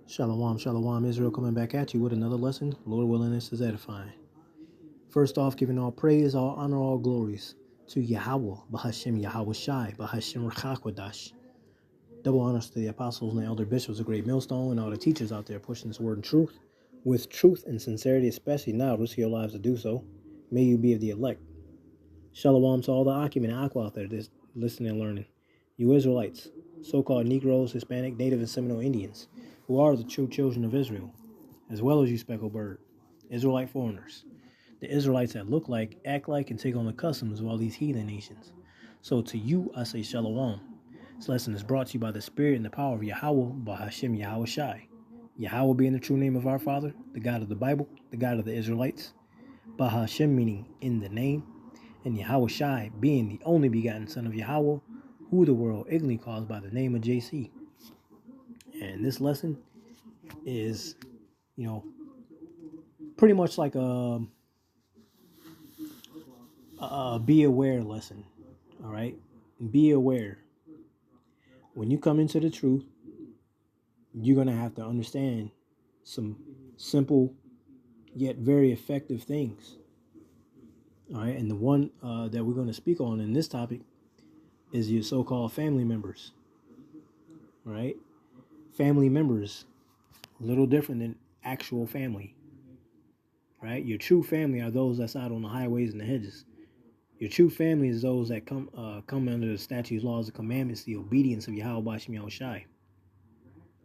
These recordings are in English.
Shalom, shalom, Israel, coming back at you with another lesson. Lord willing, this is edifying. First off, giving all praise, all honor, all glories to Yahweh, Bahashem Yahweh Shai, Bahashem Rachakwadash. Double honors to the apostles and the elder bishops of Great Millstone and all the teachers out there pushing this word in truth, with truth and sincerity, especially now, risk your lives to do so. May you be of the elect. Shalom to all the Akim and Aqua out there that's listening and learning. You Israelites, so-called Negroes, Hispanic, Native, and Seminole Indians, who are the true children of Israel, as well as you speckled bird, Israelite foreigners, the Israelites that look like, act like, and take on the customs of all these heathen nations. So to you, I say Shalom. This lesson is brought to you by the Spirit and the power of Yahweh, Bahashem Yahweh Shai. Yahweh being the true name of our Father, the God of the Bible, the God of the Israelites. Bahashem meaning in the name, and Yahweh Shai being the only begotten Son of Yahweh, who the world ignorantly calls by the name of JC. And this lesson is, pretty much like a be aware lesson. All right, be aware. When you come into the truth, you're gonna have to understand some simple yet very effective things. All right, and the one that we're going to speak on in this topic is your so-called family members. All right, family members, a little different than actual family. Right, your true family are those that's out on the highways and the hedges. Your true family is those that come under the statutes, laws, and commandments, the obedience of Yahweh Bashim Yahushai.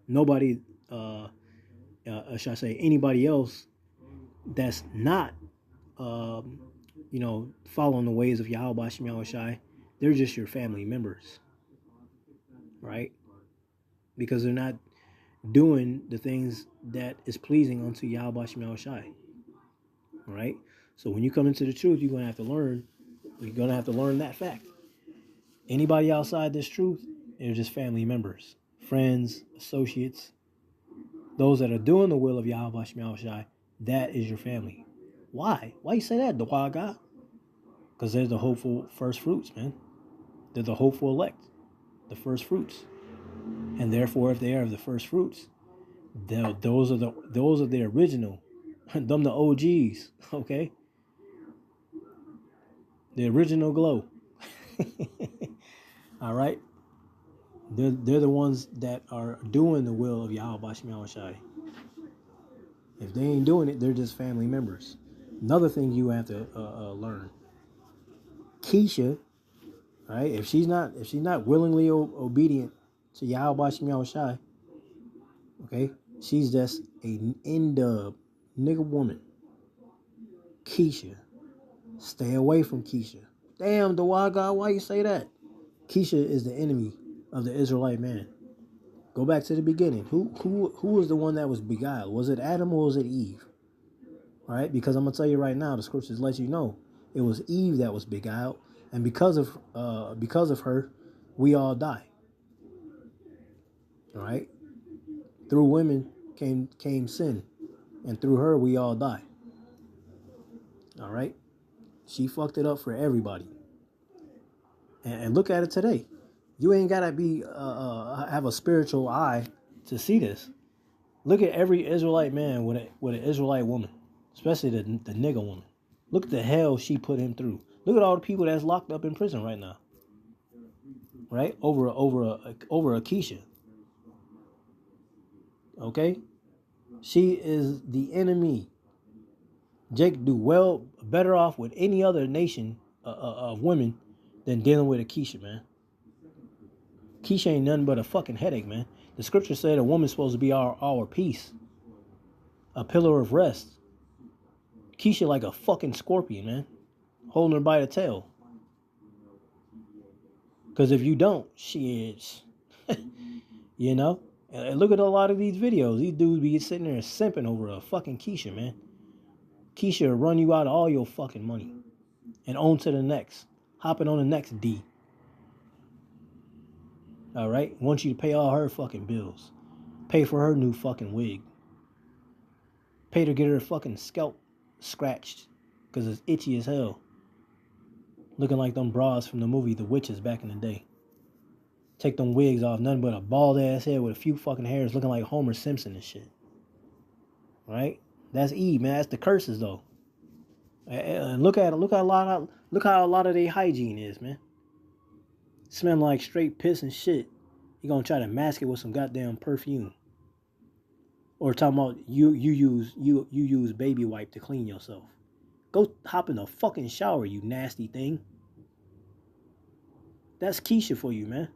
Nobody, should I say, anybody else that's not, following the ways of Yahweh Bashim Yahushai, they're just your family members, right? Because they're not doing the things that is pleasing unto Yahweh Bashim Yahushai, right? So when you come into the truth, you're going to have to learn that fact. Anybody outside this truth, they're just family members, friends, associates, those that are doing the will of Yahweh Shai, that is your family. Why? Why you say that, the wild guy? Because they're the hopeful first fruits, man. They're the hopeful elect, the first fruits. And therefore, if they are the first fruits, those are the original, them the OGs, okay? The original glow. All right? They're the ones that are doing the will of Yahweh Bashim Shai. If they ain't doing it, they're just family members. Another thing you have to learn. Keisha, right? If she's not willingly obedient to Yahweh Bashim Shai, okay, she's just a N-dub nigga woman. Keisha, stay away from Keisha. Damn, the wild God, why you say that? Keisha is the enemy of the Israelite man. Go back to the beginning. Who was the one that was beguiled? Was it Adam or was it Eve? All right, because I'm gonna tell you right now, the scriptures let you know it was Eve that was beguiled, and because of her, we all die. All right, through women came sin, and through her we all die. All right, she fucked it up for everybody. And look at it today. You ain't gotta be have a spiritual eye to see this. Look at every Israelite man with an Israelite woman, especially the nigga woman. Look at the hell she put him through. Look at all the people that's locked up in prison right now. Right? Over a Keisha. Okay? She is the enemy. Jake do better off with any other nation of women than dealing with a Keisha, man. Keisha ain't nothing but a fucking headache, man. The scripture said a woman's supposed to be our peace. A pillar of rest. Keisha like a fucking scorpion, man. Holding her by the tail. Because if you don't, she is. You know? And look at a lot of these videos. These dudes be sitting there simping over a fucking Keisha, man. Keisha will run you out of all your fucking money. And on to the next. Hopping on the next D. Alright? Wants you to pay all her fucking bills. Pay for her new fucking wig. Pay to get her fucking scalp scratched. Because it's itchy as hell. Looking like them bras from the movie The Witches back in the day. Take them wigs off, nothing but a bald ass head with a few fucking hairs looking like Homer Simpson and shit. Right? That's Eve, man. That's the curses though. And look how a lot of their hygiene is, man. Smelling like straight piss and shit. You gonna try to mask it with some goddamn perfume. Or talking about you use baby wipe to clean yourself. Go hop in the fucking shower, you nasty thing. That's Keisha for you, man.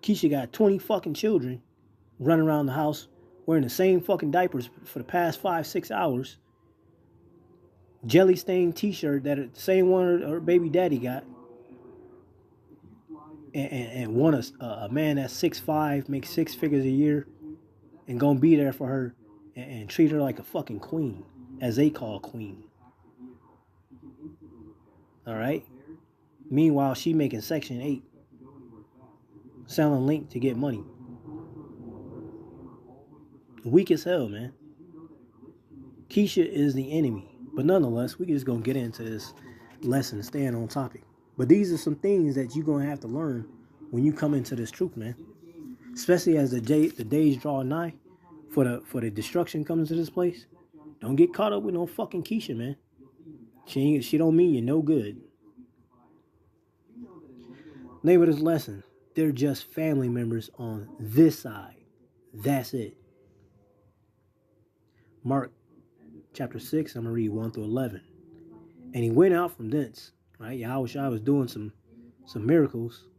Keisha got 20 fucking children running around the house wearing the same fucking diapers for the past 5-6 hours. Jelly stained t-shirt that the same one her baby daddy got. And want a man that's 6'5", makes 6 figures a year, and gonna be there for her and treat her like a fucking queen, as they call queen. All right. Meanwhile, she making Section 8, selling Link to get money. Weak as hell, man. Keisha is the enemy, but nonetheless, we just gonna get into this lesson, staying on topic. But these are some things that you're going to have to learn when you come into this truth, man. Especially as the days draw nigh for the destruction comes to this place. Don't get caught up with no fucking Keisha, man. She don't mean you no good. Name of this lesson, they're just family members on this side. That's it. Mark chapter 6, I'm going to read 1 through 11. And he went out from thence. Right, Yahushua was doing some miracles,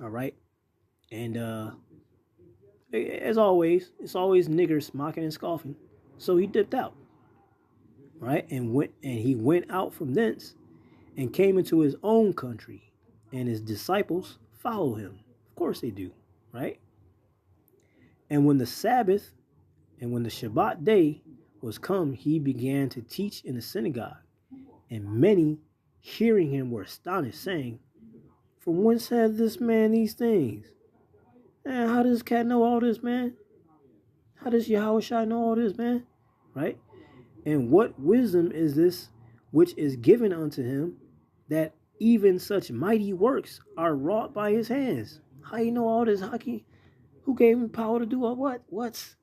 all right, and as always, it's always niggers mocking and scoffing. So he dipped out, right, and he went out from thence, and came into his own country, and his disciples follow him. Of course they do, right? And when the Sabbath, and when the Shabbat day was come, he began to teach in the synagogue, and many, hearing him, were astonished, saying, from whence hath this man these things? Man, how does this cat know all this, man? How does Yahushua know all this, man? Right? And what wisdom is this which is given unto him, that even such mighty works are wrought by his hands? How you know all this, Haki? Who gave him power to do all what?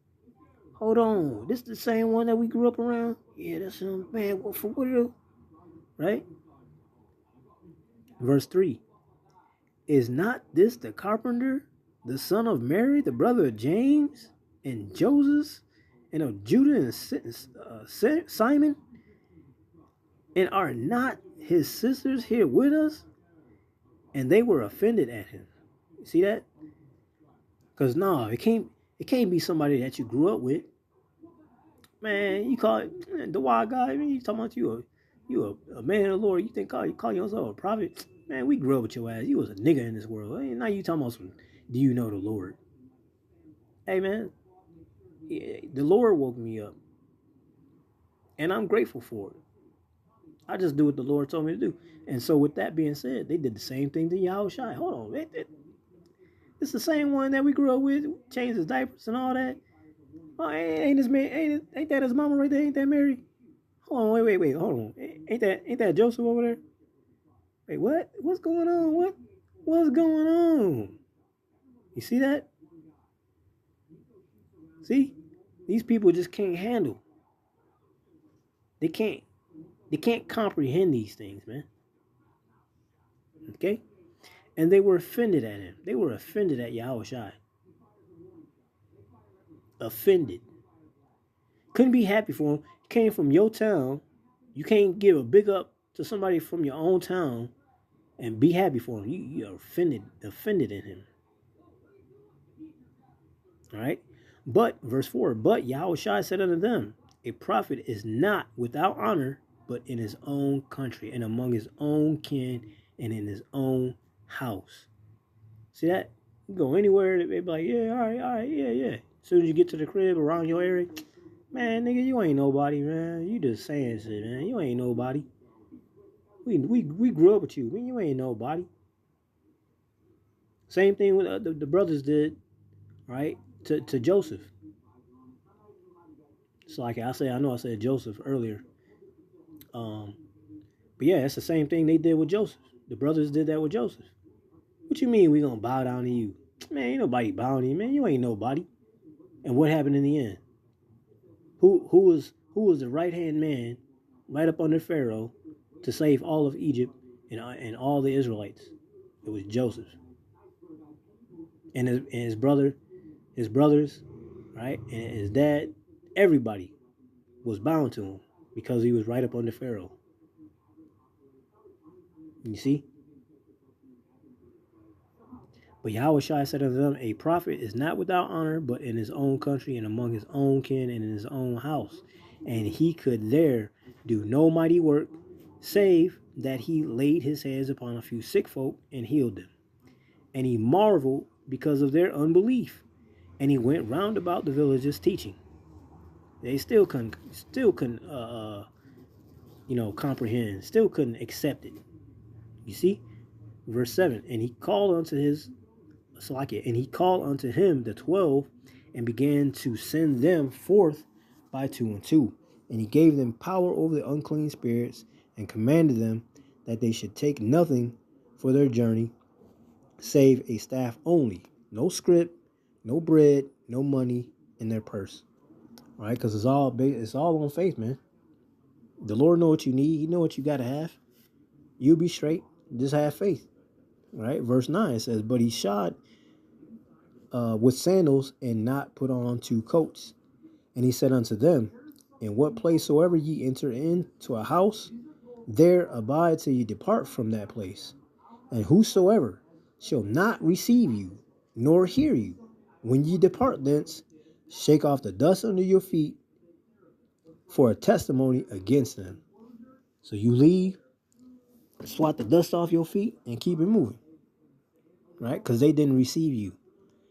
Hold on. This the same one that we grew up around? Yeah, that's him. Man, what for what? Right? Verse 3. Is not this the carpenter, the son of Mary, the brother of James and Joseph, and of Judah and Simon? And are not his sisters here with us? And they were offended at him. You see that? Because it can't be somebody that you grew up with. Man, you call it the wild guy. I mean, you talking about you a man of the Lord. You call yourself a prophet? Man, we grew up with your ass. You was a nigga in this world. Now you talking about some, do you know the Lord? Hey, man, the Lord woke me up. And I'm grateful for it. I just do what the Lord told me to do. And so with that being said, they did the same thing to Yahushua. Hold on. It's the same one that we grew up with, changed his diapers and all that. Oh, ain't this man, ain't that his mama right there? Ain't that Mary? Hold on, wait, hold on. Ain't that Joseph over there? Wait, what? What's going on? What's going on? You see that? See? These people just can't handle. They can't comprehend these things, man. Okay? And they were offended at him. They were offended at Yahushua. Offended. Couldn't be happy for him. Came from your town. You can't give a big up to somebody from your own town and be happy for him. You're offended in him. All right? But, verse 4, but Yahushua said unto them, a prophet is not without honor, but in his own country and among his own kin and in his own house. See that? You go anywhere, they be like, yeah, all right, yeah. As soon as you get to the crib around your area, man, nigga, you ain't nobody, man. You just saying shit, man. You ain't nobody. We grew up with you. You ain't nobody. Same thing with the brothers did, right, to Joseph. It's like I know I said Joseph earlier. But yeah, it's the same thing they did with Joseph. The brothers did that with Joseph. What you mean we gonna bow down to you? Man, ain't nobody bowing to you, man. You ain't nobody. And what happened in the end? Who was the right hand man right up under Pharaoh to save all of Egypt and all the Israelites? It was Joseph. And his brothers, right? And his dad, everybody was bound to him because he was right up under Pharaoh. You see? But Yahushua said unto them, a prophet is not without honor, but in his own country and among his own kin and in his own house. And he could there do no mighty work, save that he laid his hands upon a few sick folk and healed them. And he marveled because of their unbelief. And he went round about the villages teaching. They still couldn't comprehend, still couldn't accept it. You see? Verse 7, and he called unto him the 12, and began to send them forth by 2 and 2. And he gave them power over the unclean spirits, and commanded them that they should take nothing for their journey, save a staff only. No scrip, no bread, no money in their purse. All right, because it's all on faith, man. The Lord know what you need. He know what you got to have. You'll be straight. Just have faith. All right, verse 9 says, but he shod with sandals and not put on 2 coats. And he said unto them, in what place soever ye enter into a house, there abide till ye depart from that place. And whosoever shall not receive you, nor hear you, when ye depart thence, shake off the dust under your feet for a testimony against them. So you leave, swat the dust off your feet, and keep it moving. Right? Because they didn't receive you.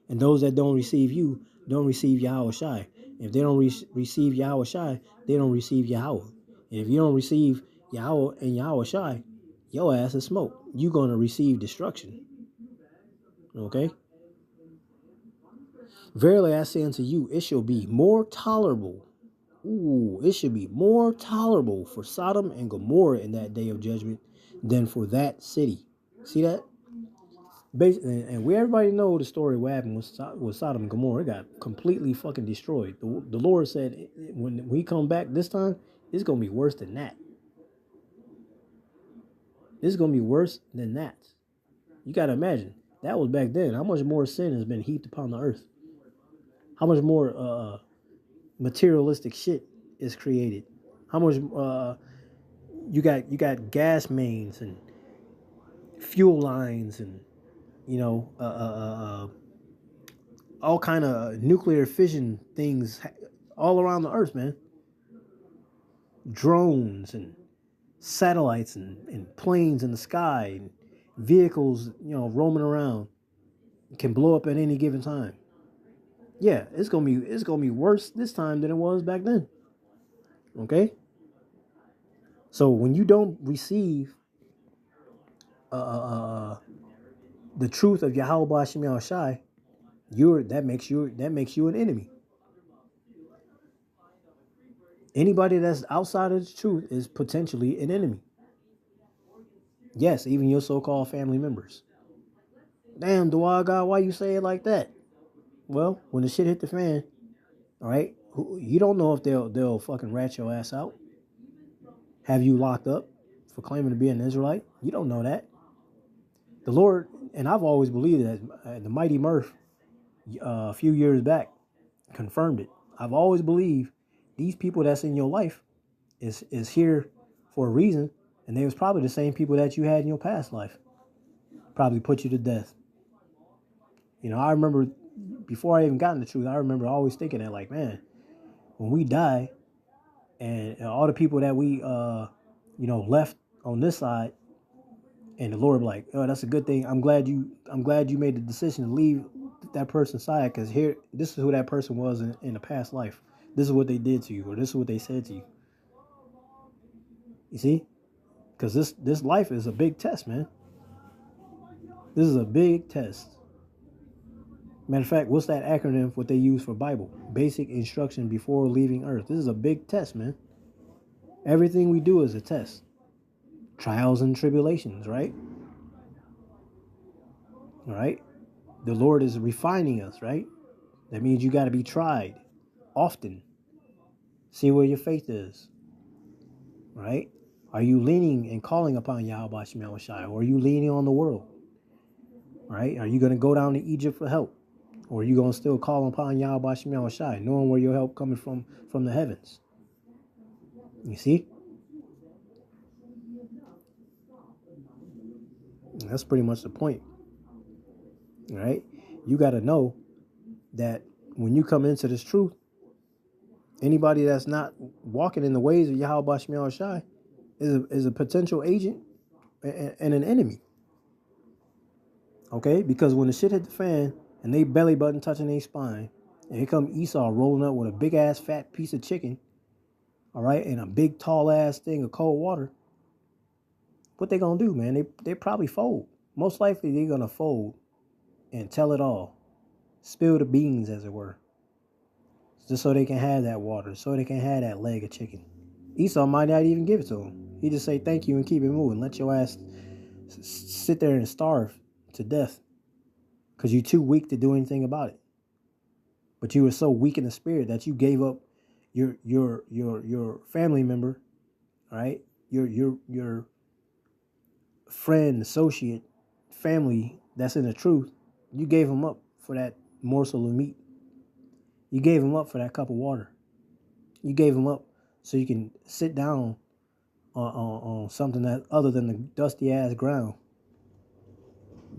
And those that don't receive you don't receive Yahushua. If they don't receive Yahushua, they don't receive Yahweh. And if you don't receive Yahweh and Yahushua, your ass is smoke. You're going to receive destruction. Okay? Verily I say unto you, it shall be more tolerable. It should be more tolerable for Sodom and Gomorrah in that day of judgment than for that city. See that? And we everybody know the story of what happened with Sodom and Gomorrah. It got completely fucking destroyed. The Lord said when we come back this time, it's going to be worse than that. It's going to be worse than that. You got to imagine. That was back then. How much more sin has been heaped upon the earth? How much more materialistic shit is created? How much you got gas mains and fuel lines and all kind of nuclear fission things all around the earth, man. Drones and satellites and planes in the sky and vehicles, roaming around, can blow up at any given time. Yeah, it's gonna be worse this time than it was back then. Okay. So when you don't receive the truth of Yahweh B'Shem Yahushai, that makes you an enemy. Anybody that's outside of the truth is potentially an enemy. Yes, even your so-called family members. Damn, Dawah God, why you say it like that? Well, when the shit hit the fan, all right, you don't know if they'll fucking rat your ass out. Have you locked up for claiming to be an Israelite? You don't know that. The Lord, and I've always believed that the Mighty Murph a few years back confirmed it. I've always believed these people that's in your life is here for a reason, and they was probably the same people that you had in your past life. Probably put you to death. I remember before I even got in the truth, I remember always thinking that, like, man, when we die, and all the people that we left on this side, and the Lord be like, oh, that's a good thing. I'm glad you made the decision to leave that person's side, because this is who that person was in a past life. This is what they did to you, or this is what they said to you. You see? Because this life is a big test, man. This is a big test. Matter of fact, what's that acronym, what they use for Bible? Basic instruction before leaving earth. This is a big test, man. Everything we do is a test. Trials and tribulations, right? All right. The Lord is refining us, right? That means you got to be tried often. See where your faith is, right? Are you leaning and calling upon Yahweh Shema Shai, or are you leaning on the world, right? Are you going to go down to Egypt for help, or are you going to still call upon Yahweh Shema Shai, knowing where your help coming from the heavens? You see? That's pretty much the point, right? You got to know that when you come into this truth, anybody that's not walking in the ways of Yahweh Shema Shai is a potential agent and an enemy. Okay? Because when the shit hit the fan and they belly button touching their spine, and here come Esau rolling up with a big ass fat piece of chicken, all right, and a big tall ass thing of cold water, what they gonna do, man? They probably fold. Most likely they're gonna fold and tell it all. Spill the beans, as it were. Just so they can have that water, so they can have that leg of chicken. Esau might not even give it to him. He just say thank you and keep it moving. Let your ass sit there and starve to death because you're too weak to do anything about it. But you were so weak in the spirit that you gave up your family member, right? Your friend, associate, family that's in the truth. You gave him up for that morsel of meat. You gave him up for that cup of water. You gave him up so you can sit down on something that other than the dusty ass ground.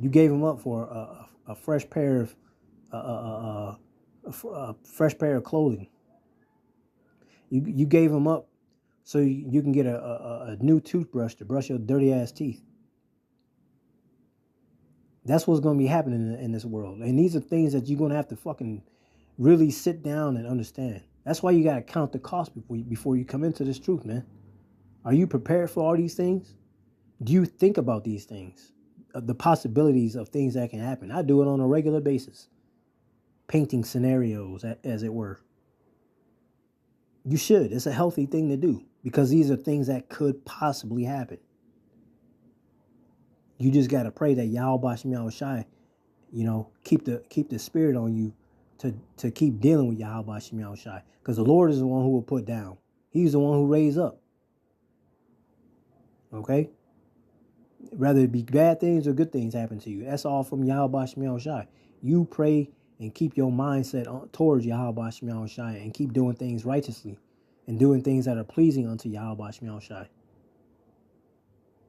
You gave him up for a fresh pair of a fresh pair of clothing. You gave him up so you can get a new toothbrush to brush your dirty ass teeth. That's what's going to be happening in this world. And these are things that you're going to have to fucking really sit down and understand. That's why you got to count the cost before you come into this truth, man. Are you prepared for all these things? Do you think about these things? The possibilities of things that can happen. I do it on a regular basis. Painting scenarios, as it were. You should. It's a healthy thing to do because these are things that could possibly happen. You just got to pray that Yahweh Shema Shai, keep the spirit on you to keep dealing with Yahweh Shema Shai. Because the Lord is the one who will put down. He's the one who raised up. Okay? Whether it be bad things or good things happen to you. That's all from Yahweh Shema Shai. You pray and keep your mindset towards Yahweh Shema Shai and keep doing things righteously and doing things that are pleasing unto Yahweh Shema Shai.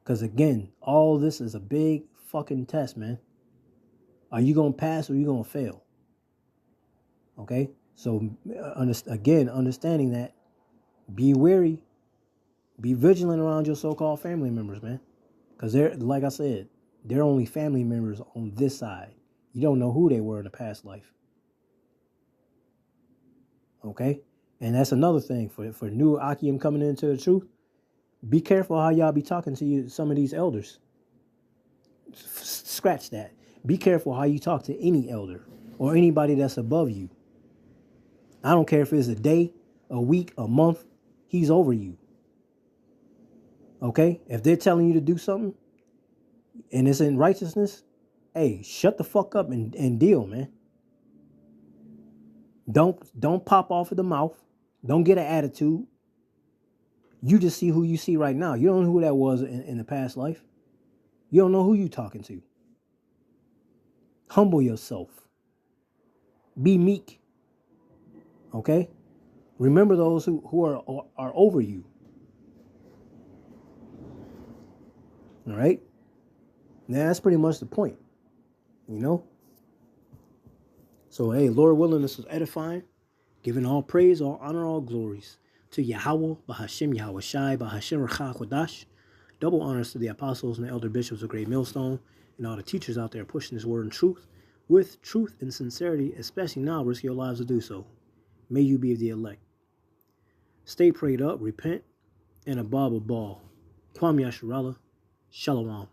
Because again, all this is a big fucking test, man. Are you going to pass or are you going to fail? Okay? So, understanding that, be wary. Be vigilant around your so-called family members, man. Because they're, like I said, they're only family members on this side. You don't know who they were in the past life. Okay? And that's another thing for new Akim coming into the truth. Be careful how y'all be talking to some of these elders. Scratch that. Be careful how you talk to any elder or anybody that's above you. I don't care if it's a day, a week, a month. He's over you. Okay? If they're telling you to do something and it's in righteousness, hey, shut the fuck up and deal, man. Don't pop off of the mouth. Don't get an attitude. You just see who you see right now. You don't know who that was in the past life. You don't know who you talking to. Humble yourself. Be meek. Okay? Remember those who are over you. All right? Now, that's pretty much the point. So, hey, Lord willing, this was edifying. Giving all praise, all honor, all glories to Yahweh, Bahashim Yahweh Shai, Bahashim Rachah Kodash. Double honors to the apostles and the elder bishops of Great Millstone and all the teachers out there pushing this word in truth. With truth and sincerity, especially now, risk your lives to do so. May you be of the elect. Stay prayed up, repent, and above all, Kwam Yasharallah, Shalom.